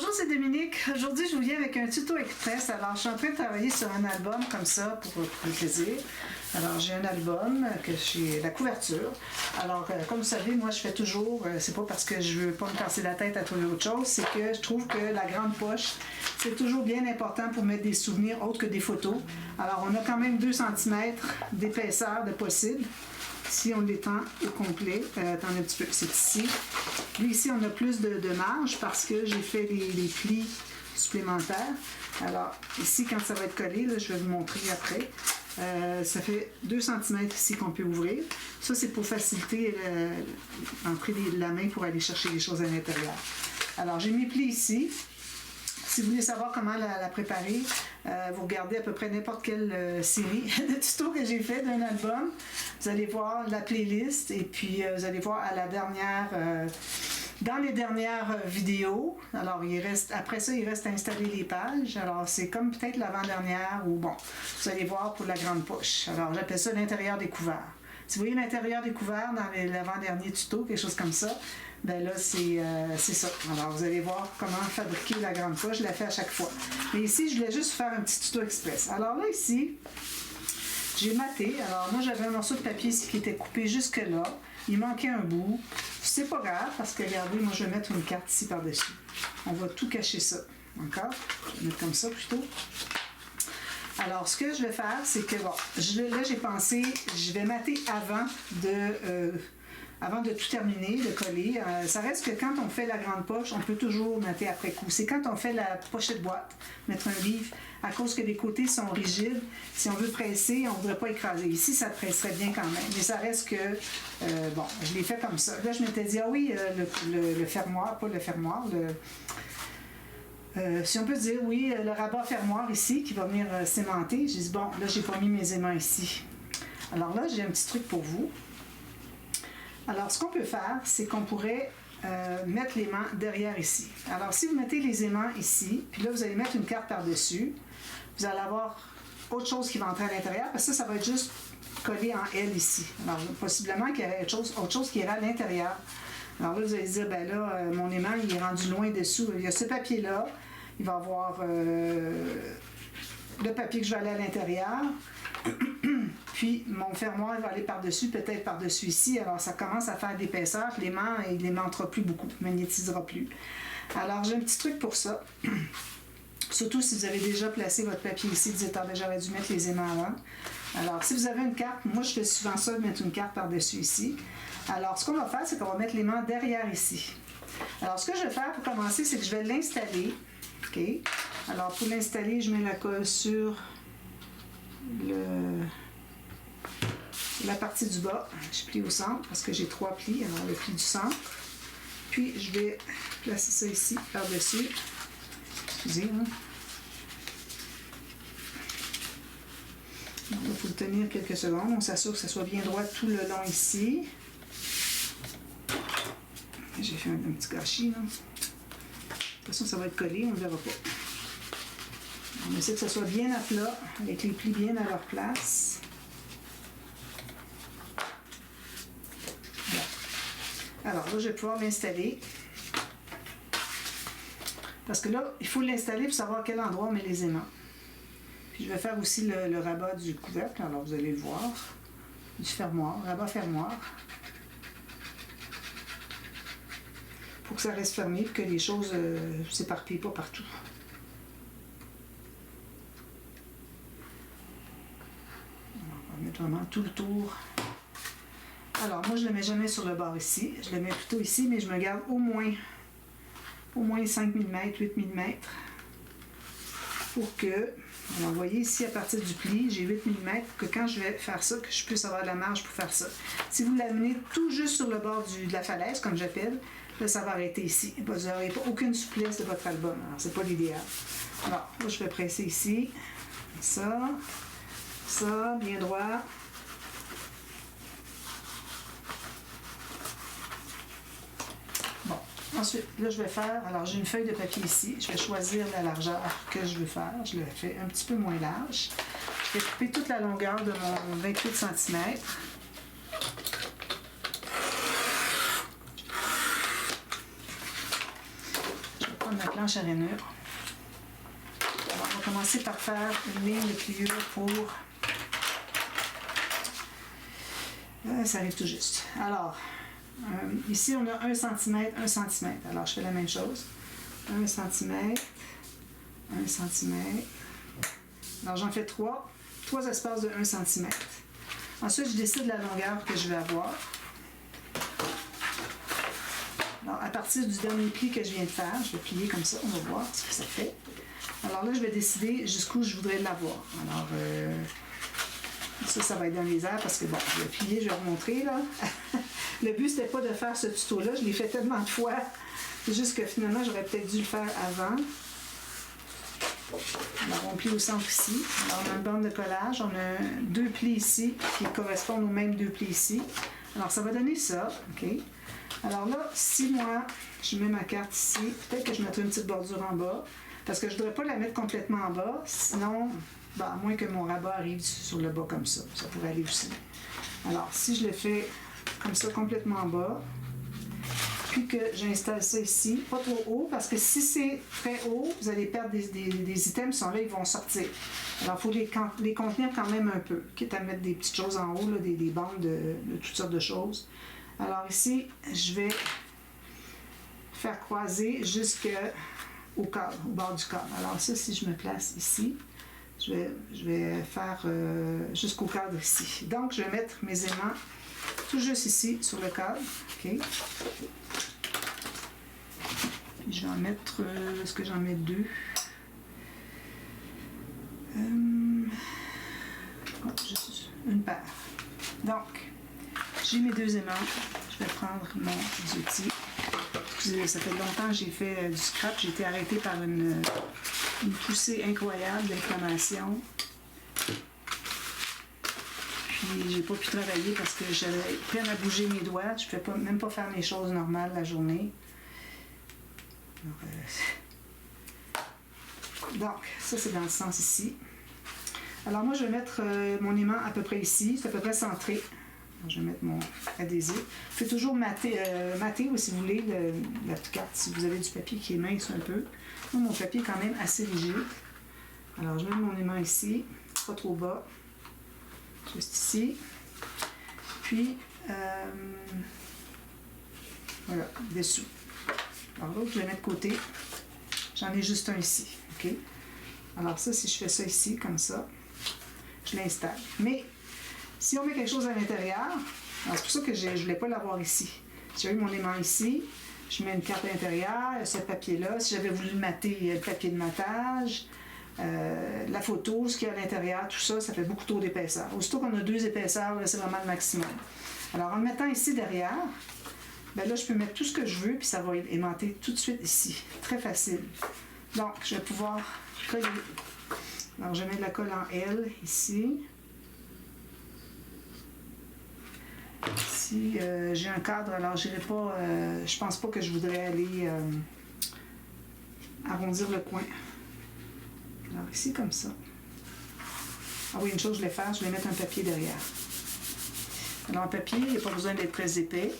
Bonjour, c'est Dominique. Aujourd'hui, je vous viens avec un tuto express. Alors, je suis en train de travailler sur un album comme ça pour le plaisir. Alors, j'ai un album que j'ai la couverture. Alors, comme vous savez, moi, je fais toujours, c'est pas parce que je veux pas me casser la tête à trouver autre chose, c'est que je trouve que la grande poche, c'est toujours bien important pour mettre des souvenirs autres que des photos. Alors, on a quand même 2 cm d'épaisseur de possible. Ici, on l'étend au complet. Attendez un petit peu, c'est ici. Puis ici, on a plus de marge parce que j'ai fait les plis supplémentaires. Alors, ici, quand ça va être collé, là, je vais vous montrer après. Ça fait 2 cm ici qu'on peut ouvrir. Ça, c'est pour faciliter l'entrée de la main pour aller chercher les choses à l'intérieur. Alors, j'ai mes plis ici. Si vous voulez savoir comment la préparer, vous regardez à peu près n'importe quelle série de tutos que j'ai fait d'un album. Vous allez voir la playlist et puis vous allez voir à la dernière, dans les dernières vidéos. Alors, après ça, il reste à installer les pages. Alors, c'est comme peut-être l'avant-dernière ou bon, vous allez voir pour la grande poche. Alors, j'appelle ça l'intérieur des couverts. Si vous voyez l'intérieur des couverts dans l'avant-dernier tuto, quelque chose comme ça, ben là, c'est ça. Alors, vous allez voir comment fabriquer la grande poche. Je la fais à chaque fois. Mais ici, je voulais juste faire un petit tuto express. Alors là, ici, j'ai maté. Alors, moi, j'avais un morceau de papier ici qui était coupé jusque-là. Il manquait un bout. C'est pas grave parce que, regardez, moi, je vais mettre une carte ici par-dessus. On va tout cacher ça. D'accord? Je vais mettre comme ça plutôt. Alors, ce que je vais faire, c'est que, bon, là, j'ai pensé, je vais mater avant de tout terminer, de coller. Ça reste que quand on fait la grande poche, on peut toujours mater après coup. C'est quand on fait la pochette boîte, mettre un livre, à cause que les côtés sont rigides, si on veut presser, on ne voudrait pas écraser. Ici, ça presserait bien quand même. Mais ça reste que, bon, je l'ai fait comme ça. Là, je m'étais dit, ah oui, le fermoir, pas le fermoir, si on peut dire, oui, le rabat fermoir ici qui va venir cimenter. J'ai dit, bon, là, j'ai pas mis mes aimants ici. Alors là, j'ai un petit truc pour vous. Alors, ce qu'on peut faire, c'est qu'on pourrait mettre l'aimant derrière ici. Alors, si vous mettez les aimants ici, puis là, vous allez mettre une carte par-dessus, vous allez avoir autre chose qui va entrer à l'intérieur, parce que ça va être juste collé en L ici. Alors, possiblement qu'il y aurait autre chose qui ira à l'intérieur. Alors là, vous allez dire, ben là, mon aimant, il est rendu loin dessous. Il y a ce papier-là. Il va y avoir le papier que je vais aller à l'intérieur. Puis, mon fermoir, il va aller par-dessus, peut-être par-dessus ici. Alors, ça commence à faire d'épaisseur. L'aimant, il n'aimantera plus beaucoup, ne magnétisera plus. Alors, j'ai un petit truc pour ça. Surtout si vous avez déjà placé votre papier ici, vous dites, ah, ben, j'aurais dû mettre les aimants avant. Alors, si vous avez une carte, moi, je fais souvent ça, de mettre une carte par-dessus ici. Alors, ce qu'on va faire, c'est qu'on va mettre l'aimant derrière ici. Alors, ce que je vais faire pour commencer, c'est que je vais l'installer. OK? Alors, pour l'installer, je mets la colle sur la partie du bas. Je plie au centre parce que j'ai 3 plis. Alors, le pli du centre. Puis, je vais placer ça ici, par-dessus. Excusez, hein? Donc, il faut le tenir quelques secondes. On s'assure que ça soit bien droit tout le long ici. J'ai fait un petit gâchis, là. De toute façon, ça va être collé, on ne verra pas. On essaie que ça soit bien à plat, avec les plis bien à leur place. Voilà. Alors là, je vais pouvoir l'installer. Parce que là, il faut l'installer pour savoir à quel endroit on met les aimants. Puis je vais faire aussi le rabat du couvercle, alors vous allez le voir. Du fermoir, rabat fermoir. Pour que ça reste fermé, que les choses ne s'éparpillent pas partout. On va mettre vraiment tout le tour. Alors, moi, je ne le mets jamais sur le bord ici. Je le mets plutôt ici, mais je me garde au moins 5 mm, 8 mm. Pour que, alors vous voyez ici, à partir du pli, j'ai 8 mm, que quand je vais faire ça, que je puisse avoir de la marge pour faire ça. Si vous l'amenez tout juste sur le bord de la falaise, comme j'appelle, là, ça va arrêter ici. Vous n'aurez pas aucune souplesse de votre album. Alors, c'est pas l'idéal. Alors, là, je vais presser ici. Ça, bien droit. Bon, ensuite, là, je vais faire... Alors, j'ai une feuille de papier ici. Je vais choisir la largeur que je veux faire. Je le fais un petit peu moins large. Je vais couper toute la longueur de mon 28 cm. planche à rainure. Alors, on va commencer par faire une ligne de pliure pour... ça arrive tout juste. Alors, ici, on a 1 cm, 1 cm. Alors, je fais la même chose. 1 cm, 1 cm. Alors, j'en fais 3 espaces de 1 cm. Ensuite, je décide la longueur que je vais avoir. Alors, à partir du dernier pli que je viens de faire, je vais plier comme ça, on va voir ce que ça fait. Alors là, je vais décider jusqu'où je voudrais l'avoir. Alors, ça va être dans les airs parce que, bon, je vais plier, je vais remontrer, là. Le but, c'était pas de faire ce tuto-là. Je l'ai fait tellement de fois. C'est juste que finalement, j'aurais peut-être dû le faire avant. Alors, on plie au centre ici. Alors, on a une bande de collage. On a 2 plis ici qui correspondent aux mêmes 2 plis ici. Alors, ça va donner ça, OK? Alors là, si moi, je mets ma carte ici, peut-être que je mettrai une petite bordure en bas, parce que je ne voudrais pas la mettre complètement en bas, sinon, ben, à moins que mon rabat arrive sur le bas comme ça. Ça pourrait aller aussi. Alors, si je le fais comme ça, complètement en bas, puis que j'installe ça ici, pas trop haut, parce que si c'est très haut, vous allez perdre des items qui sont là, ils vont sortir. Alors, il faut les contenir quand même un peu, quitte à mettre des petites choses en haut, là, des bandes de toutes sortes de choses. Alors ici, je vais faire croiser jusqu'au cadre, au bord du cadre. Alors ça, si je me place ici, je vais faire jusqu'au cadre ici. Donc, je vais mettre mes aimants tout juste ici, sur le cadre. OK. Puis je vais en mettre, est-ce que j'en mets 2? Juste une paire. Donc, j'ai mes 2 aimants. Je vais prendre mon outil. Excusez, ça fait longtemps que j'ai fait du scrap. J'ai été arrêtée par une poussée incroyable d'inflammation. Puis j'ai pas pu travailler parce que j'avais peine à bouger mes doigts. Je ne pouvais même pas faire mes choses normales la journée. Donc, ça c'est dans le sens ici. Alors moi je vais mettre mon aimant à peu près ici. C'est à peu près centré. Je vais mettre mon adhésif. Vous pouvez toujours mater ou si vous voulez la carte, si vous avez du papier qui est mince un peu. Moi, mon papier est quand même assez rigide. Alors, je mets mon aimant ici, pas trop bas, juste ici. Puis, voilà, dessous. Alors, l'autre, je vais mettre de côté. J'en ai juste un ici, OK? Alors ça, si je fais ça ici, comme ça, je l'installe. Mais, si on met quelque chose à l'intérieur, c'est pour ça que je ne voulais pas l'avoir ici. J'ai eu mon aimant ici, je mets une carte à l'intérieur, ce papier-là. Si j'avais voulu mater, le papier de matage, la photo, ce qu'il y a à l'intérieur, tout ça, ça fait beaucoup trop d'épaisseur. Aussitôt qu'on a 2 épaisseurs, là, c'est vraiment le maximum. Alors, en le mettant ici derrière, ben là, je peux mettre tout ce que je veux, puis ça va aimanter tout de suite ici. Très facile. Donc, je vais pouvoir coller. Alors, je mets de la colle en L ici. Si j'ai un cadre, alors j'irai pas, je pense pas que je voudrais aller arrondir le coin. Alors ici comme ça. Ah oui, une chose je vais faire, je vais mettre un papier derrière. Alors un papier, il n'y a pas besoin d'être très épais.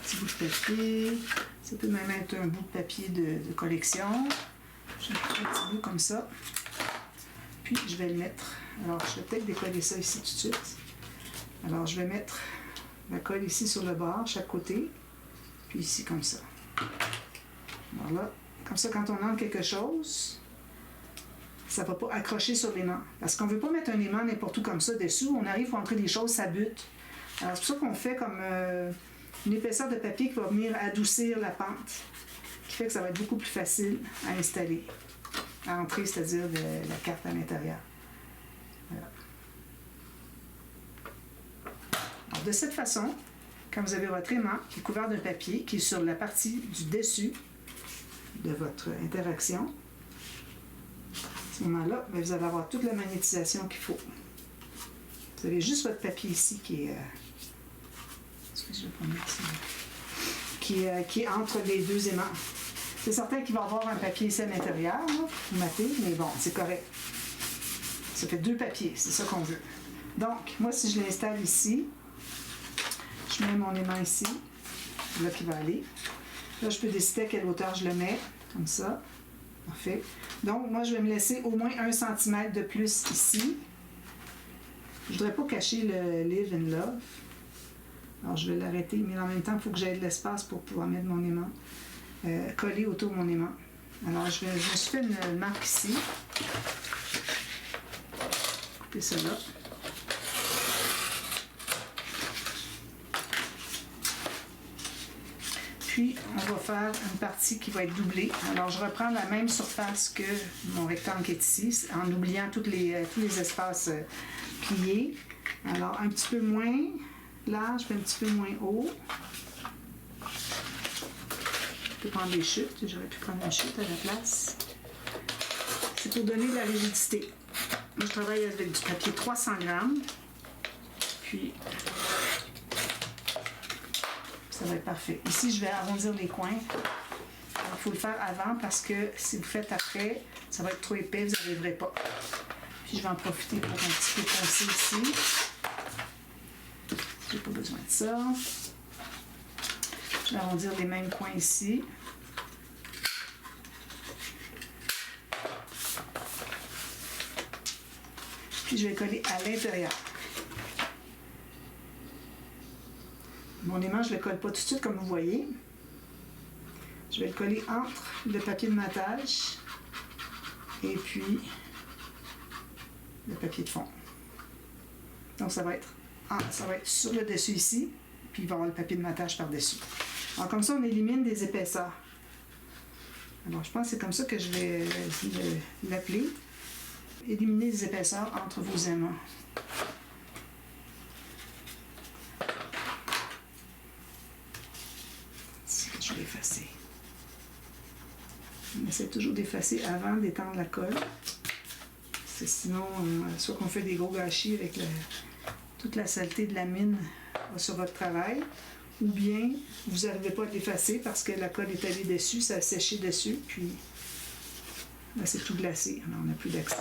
Petit bout de papier, ça peut même être un bout de papier de collection. Je vais mettre un petit bout comme ça. Puis je vais le mettre. Alors je vais peut-être décoller ça ici tout de suite. Alors je vais mettre la colle ici sur le bord, chaque côté, puis ici comme ça. Alors là, comme ça, quand on entre quelque chose, ça ne va pas accrocher sur l'aimant. Parce qu'on ne veut pas mettre un aimant n'importe où comme ça dessous. On arrive pour entrer des choses, ça bute. Alors c'est pour ça qu'on fait comme une épaisseur de papier qui va venir adoucir la pente, qui fait que ça va être beaucoup plus facile à installer, à entrer, c'est-à-dire la carte à l'intérieur. Voilà. Alors, de cette façon, quand vous avez votre aimant qui est couvert d'un papier qui est sur la partie du dessus de votre interaction, à ce moment-là, vous allez avoir toute la magnétisation qu'il faut. Vous avez juste votre papier ici qui est, qui est entre les 2 aimants. C'est certain qu'il va y avoir un papier ici à l'intérieur, pour mater, mais bon, c'est correct. Ça fait 2 papiers, c'est ça qu'on veut. Donc, moi, si je l'installe ici, je mets mon aimant ici, là qui va aller. Là, je peux décider à quelle hauteur je le mets, comme ça. Parfait. Donc, moi, je vais me laisser au moins 1 cm de plus ici. Je ne voudrais pas cacher le Live and Love. Alors, je vais l'arrêter, mais en même temps, il faut que j'aie de l'espace pour pouvoir mettre mon aimant collé autour de mon aimant. Alors, je me suis fait une marque ici. Couper cela. Puis, on va faire une partie qui va être doublée. Alors, je reprends la même surface que mon rectangle qui est ici, en oubliant tous les espaces pliés. Alors, un petit peu moins large, puis un petit peu moins haut. Je peux prendre des chutes. J'aurais pu prendre une chute à la place. C'est pour donner de la rigidité. Moi, je travaille avec du papier 300 grammes. Puis, ça va être parfait. Ici, je vais arrondir les coins. Il faut le faire avant parce que si vous le faites après, ça va être trop épais, vous n'arriverez pas. Puis, je vais en profiter pour un petit peu poncer ici. J'ai pas besoin de ça. Je vais arrondir les mêmes coins ici. Puis, je vais coller à l'intérieur. Mon aimant, je ne le colle pas tout de suite comme vous voyez. Je vais le coller entre le papier de matage et puis le papier de fond. Donc ça va être sur le dessus ici, puis il va y avoir le papier de matage par-dessus. Alors comme ça, on élimine des épaisseurs. Alors je pense que c'est comme ça que je vais l'appeler. Éliminer les épaisseurs entre vos aimants. Je vais effacer. On essaie toujours d'effacer avant d'étendre la colle. Parce que sinon, soit qu'on fait des gros gâchis avec toute la saleté de la mine sur votre travail, ou bien vous n'arrivez pas à l'effacer parce que la colle est allée dessus, ça a séché dessus, puis là c'est tout glacé, alors on n'a plus d'accès.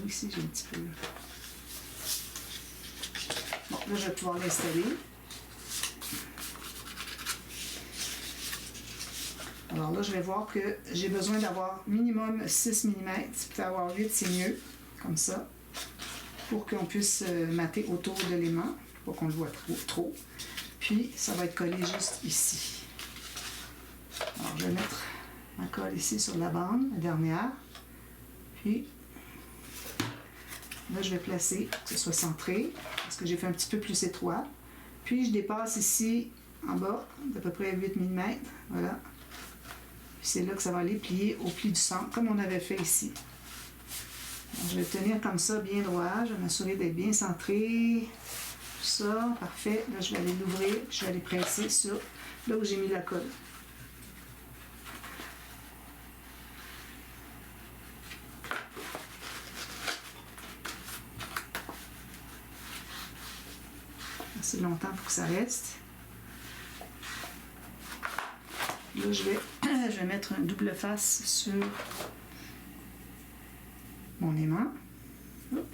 Ici j'ai un petit peu. Bon, là je vais pouvoir l'installer. Alors là, je vais voir que j'ai besoin d'avoir minimum 6 mm. Si vous pouvez avoir 8, c'est mieux, comme ça, pour qu'on puisse mater autour de l'aimant, pour qu'on le voit trop. Puis, ça va être collé juste ici. Alors, je vais mettre ma colle ici sur la bande, la dernière. Puis, là, je vais placer que ce soit centré, parce que j'ai fait un petit peu plus étroit. Puis, je dépasse ici, en bas, d'à peu près 8 mm. Voilà. C'est là que ça va aller plier au pli du centre, comme on avait fait ici. Donc, je vais tenir comme ça, bien droit. Je vais m'assurer d'être bien centré. Tout ça, parfait. Là, je vais aller l'ouvrir, je vais aller presser sur là où j'ai mis la colle. Assez longtemps pour que ça reste. Là, je vais mettre un double face sur mon aimant. Hop.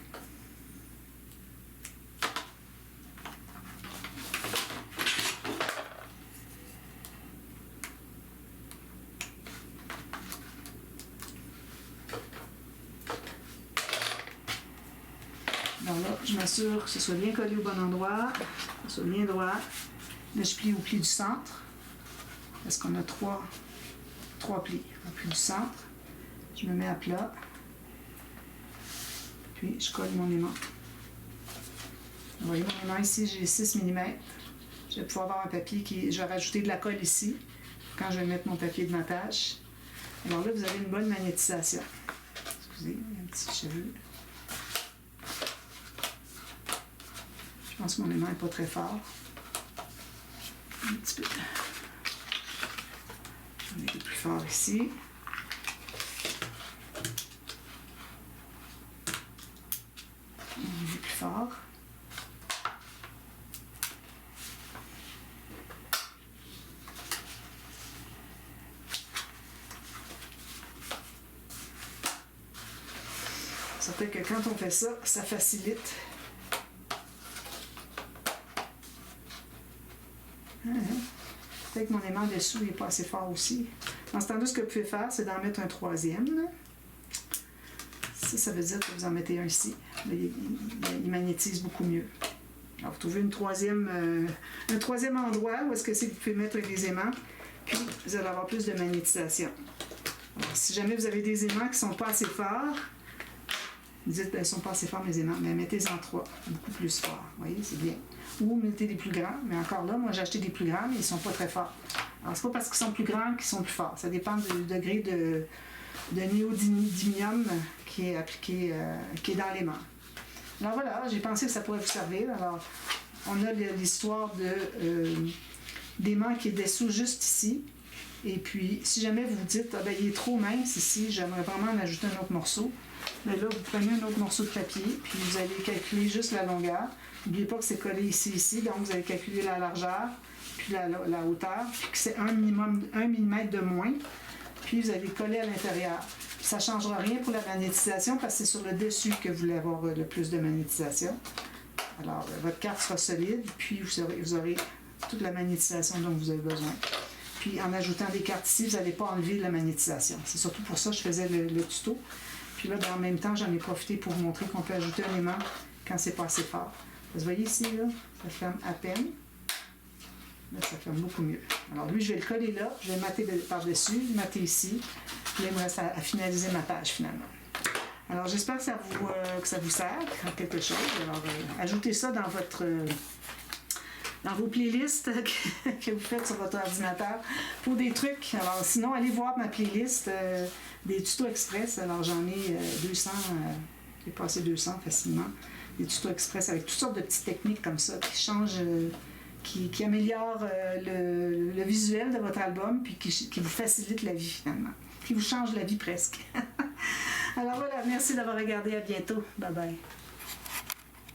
Donc là, je m'assure que ce soit bien collé au bon endroit, que ce soit bien droit. Là, je plie au pli du centre. Parce qu'on a trois plis. Au pli du centre, je me mets à plat, puis je colle mon aimant. Vous voyez mon aimant ici, j'ai 6 mm. Je vais pouvoir avoir un papier qui... Je vais rajouter de la colle ici, quand je vais mettre mon papier de matage. Alors là, vous avez une bonne magnétisation. Excusez, il y a un petit cheveu. Je pense que mon aimant n'est pas très fort. Un petit peu. On est plus fort ici. On est plus fort. Ça fait que quand on fait ça, ça facilite. Peut-être que mon aimant dessous n'est pas assez fort aussi. En ce temps-là, ce que vous pouvez faire, c'est d'en mettre un troisième. Là. Ça veut dire que vous en mettez un ici. Là, il magnétise beaucoup mieux. Alors, vous trouvez un troisième endroit où est-ce que vous pouvez mettre les aimants, puis vous allez avoir plus de magnétisation. Alors, si jamais vous avez des aimants qui ne sont pas assez forts, vous dites, ils ne sont pas assez forts mes aimants, mais mettez-en 3, beaucoup plus forts. Vous voyez, c'est bien. Ou mettez des plus grands, mais encore là, moi j'ai acheté des plus grands, mais ils ne sont pas très forts. Alors, c'est pas parce qu'ils sont plus grands qu'ils sont plus forts. Ça dépend du degré de néodymium qui est appliqué, qui est dans l'aimant. Alors voilà, j'ai pensé que ça pourrait vous servir. Alors, on a l'histoire d'aimant qui est dessous juste ici. Et puis, si jamais vous vous dites, ah ben, il est trop mince ici, j'aimerais vraiment en ajouter un autre morceau, mais là, vous prenez un autre morceau de papier, puis vous allez calculer juste la longueur. N'oubliez pas que c'est collé ici, donc vous allez calculer la largeur, puis la hauteur, puis que c'est 1 millimètre de moins, puis vous allez coller à l'intérieur. Ça ne changera rien pour la magnétisation parce que c'est sur le dessus que vous voulez avoir le plus de magnétisation. Alors, votre carte sera solide, puis vous aurez toute la magnétisation dont vous avez besoin. Puis en ajoutant des cartes ici, vous n'allez pas enlever la magnétisation. C'est surtout pour ça que je faisais le tuto. Puis là, en même temps, j'en ai profité pour vous montrer qu'on peut ajouter un aimant quand c'est pas assez fort. Vous voyez ici, là, ça ferme à peine. Là, ça ferme beaucoup mieux. Alors lui, je vais le coller là, je vais le mater par-dessus, le mater ici. Puis là, il me reste à finaliser ma page finalement. Alors j'espère que ça vous sert à quelque chose. Alors ajoutez ça dans vos playlists que vous faites sur votre ordinateur pour des trucs. Alors sinon, allez voir ma playlist des tutos express. Alors j'en ai 200, j'ai passé 200 facilement. Des tutos express avec toutes sortes de petites techniques comme ça qui changent, qui améliorent le visuel de votre album puis qui vous facilitent la vie finalement. Qui vous changent la vie presque. Alors voilà, merci d'avoir regardé. À bientôt. Bye bye.